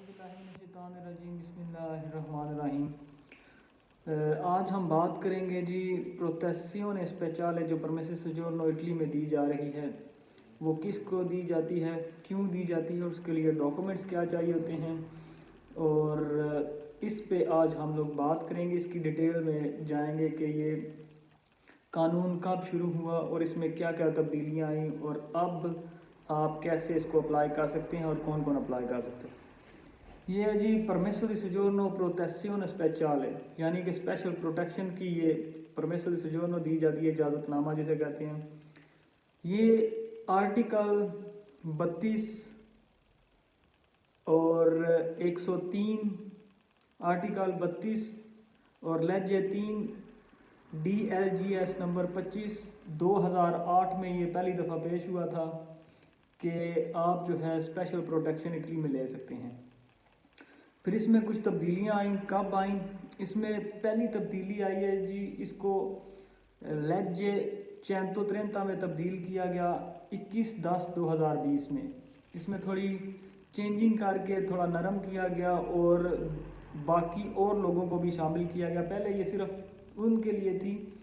बिस्मिल्लाहिर्रहमानिर्रहीम, बिस्मिल्लाहिर्रहमानिर्रहीम। आज हम बात करेंगे जी प्रोटेक्सियोने स्पेशले जो परमेसिव सोजोर्नो इटली में दी जा रही है वो किस को दी जाती है, क्यों दी जाती है, उसके लिए डॉक्यूमेंट्स क्या चाहिए होते हैं, और इस पे आज हम लोग बात करेंगे। इसकी डिटेल में जाएंगे कि ये कानून कब शुरू हुआ और इसमें क्या क्या तब्दीलियाँ आई और अब आप कैसे इसको अप्लाई कर सकते हैं और कौन कौन अप्लाई कर सकते हैं। ये है जी परमेसो दी सोजोर्नो प्रोटेक्सियोने स्पेशले, यानी कि स्पेशल प्रोटेक्शन की ये परमेसो दी सोजोर्नो दी जाती है, इजाज़तनामा जिसे कहते हैं। ये आर्टिकल 32 और 103, आर्टिकल 32 और लेजे 3 DLGS नंबर 25 2008 में ये पहली दफ़ा पेश हुआ था कि आप जो है स्पेशल प्रोटेक्शन इटली में ले सकते हैं। फिर इसमें कुछ तब्दीलियाँ आई, कब आई? इसमें पहली तब्दीली आई है जी, इसको लेजे 130 में तब्दील किया गया 21/10/2020 में। इसमें थोड़ी चेंजिंग करके थोड़ा नरम किया गया और बाकी और लोगों को भी शामिल किया गया। पहले ये सिर्फ उनके लिए थी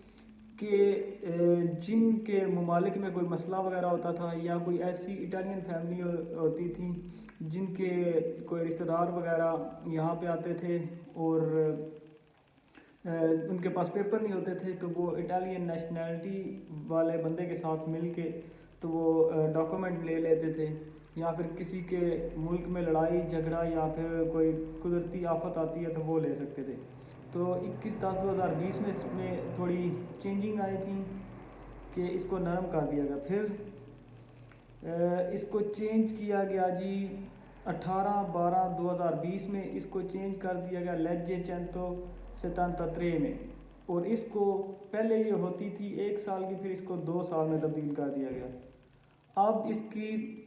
कि जिनके ममालिक में कोई मसला वगैरह होता था या कोई ऐसी इटालियन फैमिली होती थी जिनके कोई रिश्तेदार वगैरह यहाँ पे आते थे और उनके पास पेपर नहीं होते थे, तो वो इटालियन नेशनैलिटी वाले बंदे के साथ मिल के तो वो डॉक्यूमेंट ले लेते थे, या फिर किसी के मुल्क में लड़ाई झगड़ा या फिर कोई कुदरती आफत आती है तो वो ले सकते थे। तो 21/10/2020 में इसमें थोड़ी चेंजिंग आई थी कि इसको नरम कर दिया गया। फिर इसको चेंज किया गया जी 18/12/2020 में, इसको चेंज कर दिया गया लेजे 173 में, और इसको पहले ये होती थी 1 साल की, फिर इसको 2 साल में तब्दील कर दिया गया। अब इसकी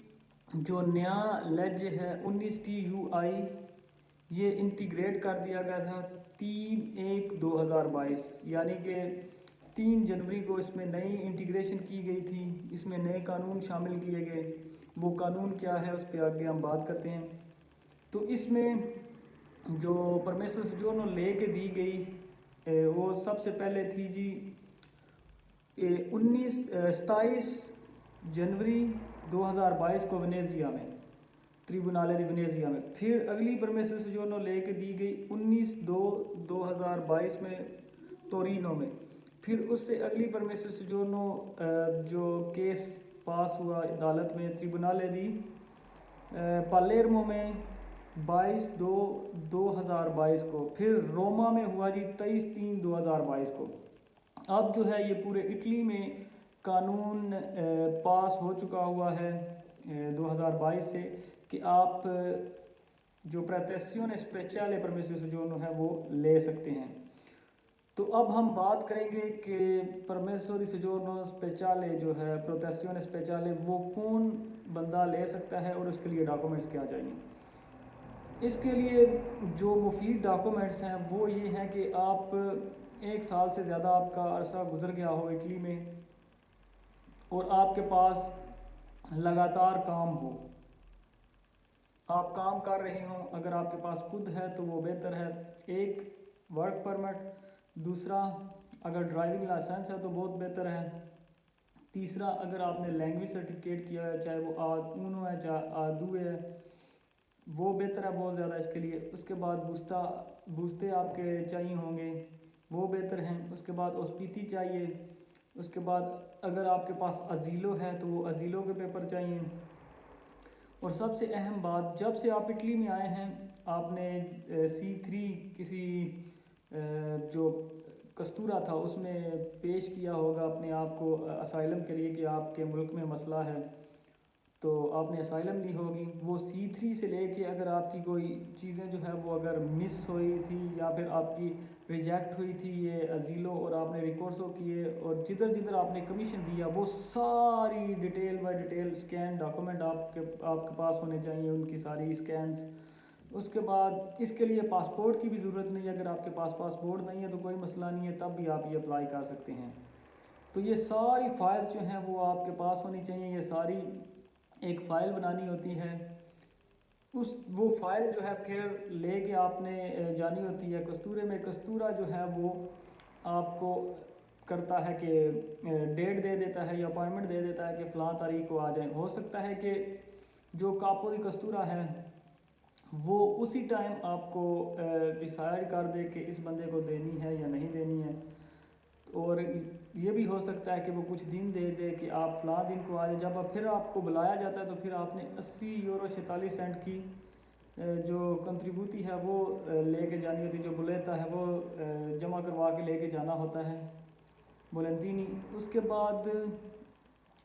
जो नया लेज है 19 TUI ये इंटीग्रेट कर दिया गया था 3/1/2022, यानी कि 3 जनवरी को इसमें नई इंटीग्रेशन की गई थी, इसमें नए कानून शामिल किए गए। वो कानून क्या है उस पर आगे हम बात करते हैं। तो इसमें जो परमेसो सोजोर्नो ले के दी गई वो सबसे पहले थी जी 27 जनवरी 2022 को वेनेजिया में, ट्रिब्यूनाले दी वेनेजिया में। फिर अगली परमेसो सोजोर्नो ले के दी गई 19/2/2022 में टोरिनो में। फिर उससे अगली परमेसो सोजोर्नो जो केस पास हुआ अदालत में ट्रिब्यूनाले दी पालेर्मो में 22/2/2022 को। फिर रोमा में हुआ जी 23/3/2022 को। अब जो है ये पूरे इटली में कानून पास हो चुका हुआ है 2022 से कि आप जो प्रोटेक्सियोने स्पेशले परमेसो सोजोर्नो है वो ले सकते हैं। तो अब हम बात करेंगे कि परमेसो दी सोजोर्नो स्पेशले जो है प्रोटेक्सियोने स्पेशले वो कौन बंदा ले सकता है और उसके लिए डॉक्यूमेंट्स क्या चाहिए। इसके लिए जो मुफीद डॉक्यूमेंट्स हैं वो ये हैं कि आप 1 साल से ज़्यादा आपका अरसा गुजर गया हो इटली में और आपके पास लगातार काम हो, आप काम कर रहे हों। अगर आपके पास खुद है तो वो बेहतर है, एक वर्क परमिट। दूसरा, अगर ड्राइविंग लाइसेंस है तो बहुत बेहतर है। तीसरा, अगर आपने लैंग्वेज सर्टिफिकेट किया है, चाहे वो A1 है चाहे A2 है, वो बेहतर है बहुत ज़्यादा इसके लिए। उसके बाद बूस्ते आपके चाहिए होंगे, वो बेहतर हैं। उसके बाद ओस्पीटी चाहिए। उसके बाद अगर आपके पास अजीलो है तो वो अजीलो के पेपर चाहिए। और सबसे अहम बात, जब से आप इटली में आए हैं आपने C3 किसी जो कस्तूरा था उसमें पेश किया होगा अपने आप को असाइलम के लिए कि आपके मुल्क में मसला है, तो आपने असाइलम ली होगी। वो C3 से लेके अगर आपकी कोई चीज़ें जो है वो अगर मिस हुई थी या फिर आपकी रिजेक्ट हुई थी ये अजीलो और आपने रिकोर्सो किए और जिधर जिधर आपने कमीशन दिया वो सारी detail by detail scan document आपके पास होने चाहिए, उनकी सारी स्कैन्स। उसके बाद इसके लिए पासपोर्ट की भी ज़रूरत नहीं है, अगर आपके पास पासपोर्ट नहीं है तो कोई मसला नहीं है, तब भी आप ये अप्लाई कर सकते हैं। तो ये सारी फाइल्स जो हैं वो आपके पास होनी चाहिए। ये सारी एक फ़ाइल बनानी होती है, وہ فائل جو ہے پھر لے کے آپ نے جانی ہوتی ہے کستورے میں. کستورہ جو ہے وہ آپ کو کرتا ہے کہ ڈیٹ دے دیتا ہے یا اپائنٹمنٹ دے دیتا ہے کہ فلاں تاریخ کو آ جائیں. ہو سکتا ہے کہ جو کاپو دی کستورہ ہے وہ اسی ٹائم آپ کو ڈیسائیڈ کر دے کہ اس بندے کو دینی ہے یا نہیں دینی ہے. اور یہ بھی ہو سکتا ہے کہ وہ کچھ دن دے دے کہ آپ فلاں دن کو آ جائے. جب پھر آپ کو بلایا جاتا ہے تو پھر آپ نے 80 یورو 46 سینٹ کی جو کنٹریبیوٹی ہے وہ لے کے جانی ہوتی ہے. جو بلیتا ہے وہ جمع کروا کے لے کے جانا ہوتا ہے بولنتینی. اس کے بعد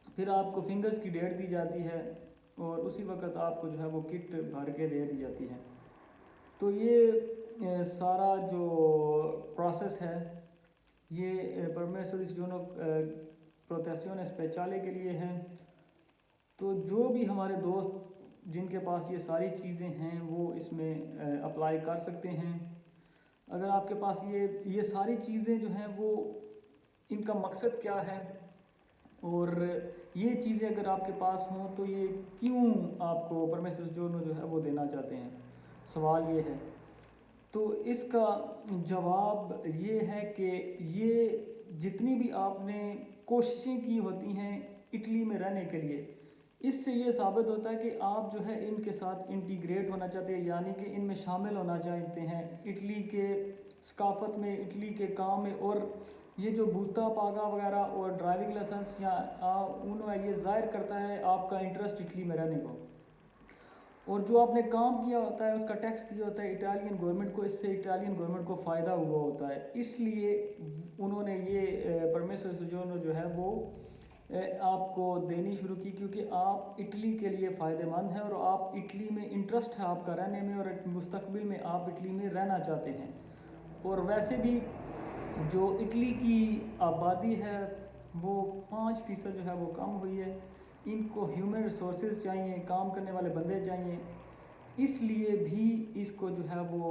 پھر آپ کو فنگرز کی ڈیٹ دی جاتی ہے اور اسی وقت آپ کو جو ہے وہ کٹ بھر کے دے دی جاتی ہے. تو یہ سارا جو پروسیس ہے یہ پرمیسو دی سوجورنو پروٹیزیone اسپیشالے کے لیے ہے. تو جو بھی ہمارے دوست جن کے پاس یہ ساری چیزیں ہیں وہ اس میں اپلائی کر سکتے ہیں. اگر آپ کے پاس یہ ساری چیزیں جو ہیں وہ ان کا مقصد کیا ہے اور یہ چیزیں اگر آپ کے پاس ہوں تو یہ کیوں آپ کو پرمیسو دی سوجورنو جو ہے وہ دینا چاہتے ہیں، سوال یہ ہے. تو اس کا جواب یہ ہے کہ یہ جتنی بھی آپ نے کوششیں کی ہوتی ہیں اٹلی میں رہنے کے لیے، اس سے یہ ثابت ہوتا ہے کہ آپ جو ہے ان کے ساتھ انٹیگریٹ ہونا چاہتے ہیں، یعنی کہ ان میں شامل ہونا چاہتے ہیں اٹلی کے ثقافت میں، اٹلی کے کام میں. اور یہ جو بوستا پاگا وغیرہ اور ڈرائیونگ لائسنس یا ان میں یہ ظاہر کرتا ہے آپ کا انٹرسٹ اٹلی میں رہنے کو. اور جو آپ نے کام کیا ہوتا ہے اس کا ٹیکس دیا ہوتا ہے اٹالین گورنمنٹ کو، اس سے اٹالین گورنمنٹ کو فائدہ ہوا ہوتا ہے. اس لیے انہوں نے یہ پرمیسو دی سوجورنو جو ہے وہ آپ کو دینی شروع کی، کیونکہ آپ اٹلی کے لیے فائدہ مند ہیں اور آپ اٹلی میں انٹرسٹ ہے آپ کا رہنے میں اور مستقبل میں آپ اٹلی میں رہنا چاہتے ہیں. اور ویسے بھی جو اٹلی کی آبادی ہے وہ 5% جو ہے وہ کم ہوئی ہے. ان کو ہیومن ریسورسز چاہیے، کام کرنے والے بندے چاہیے. اس لیے بھی اس کو جو ہے وہ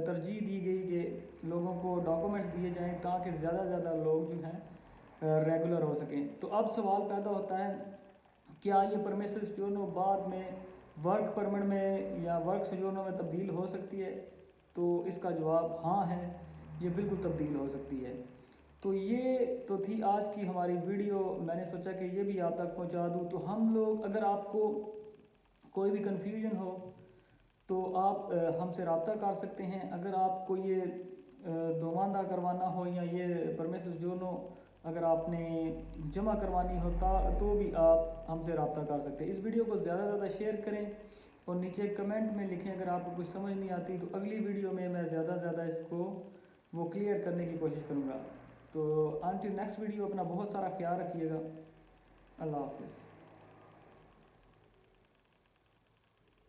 ترجیح دی گئی کہ لوگوں کو ڈاکومنٹس دیے جائیں تاکہ زیادہ سے زیادہ لوگ جو ہیں ریگولر ہو سکیں. تو اب سوال پیدا ہوتا ہے کیا یہ پرمیسو دی سوجورنو بعد میں ورک پرمٹ میں یا ورک سوجورنو میں تبدیل ہو سکتی ہے؟ تو اس کا جواب ہاں ہے، یہ بالکل تبدیل ہو سکتی ہے. تو یہ تو تھی آج کی ہماری ویڈیو. میں نے سوچا کہ یہ بھی آپ تک پہنچا دوں. تو ہم لوگ اگر آپ کو کوئی بھی کنفیوژن ہو تو آپ ہم سے رابطہ کر سکتے ہیں. اگر آپ کو یہ دوماندہ کروانا ہو یا یہ پرمیسو دی سوجورنو اگر آپ نے جمع کروانی ہوتا تو بھی آپ ہم سے رابطہ کر سکتے ہیں. اس ویڈیو کو زیادہ سے زیادہ شیئر کریں اور نیچے کمنٹ میں لکھیں اگر آپ کو کچھ سمجھ نہیں آتی تو اگلی ویڈیو میں زیادہ سے زیادہ اس کو وہ کلیئر کرنے کی کوشش کروں گا. تو انٹل نیکسٹ ویڈیو اپنا بہت سارا خیال رکھیے گا. اللہ حافظ.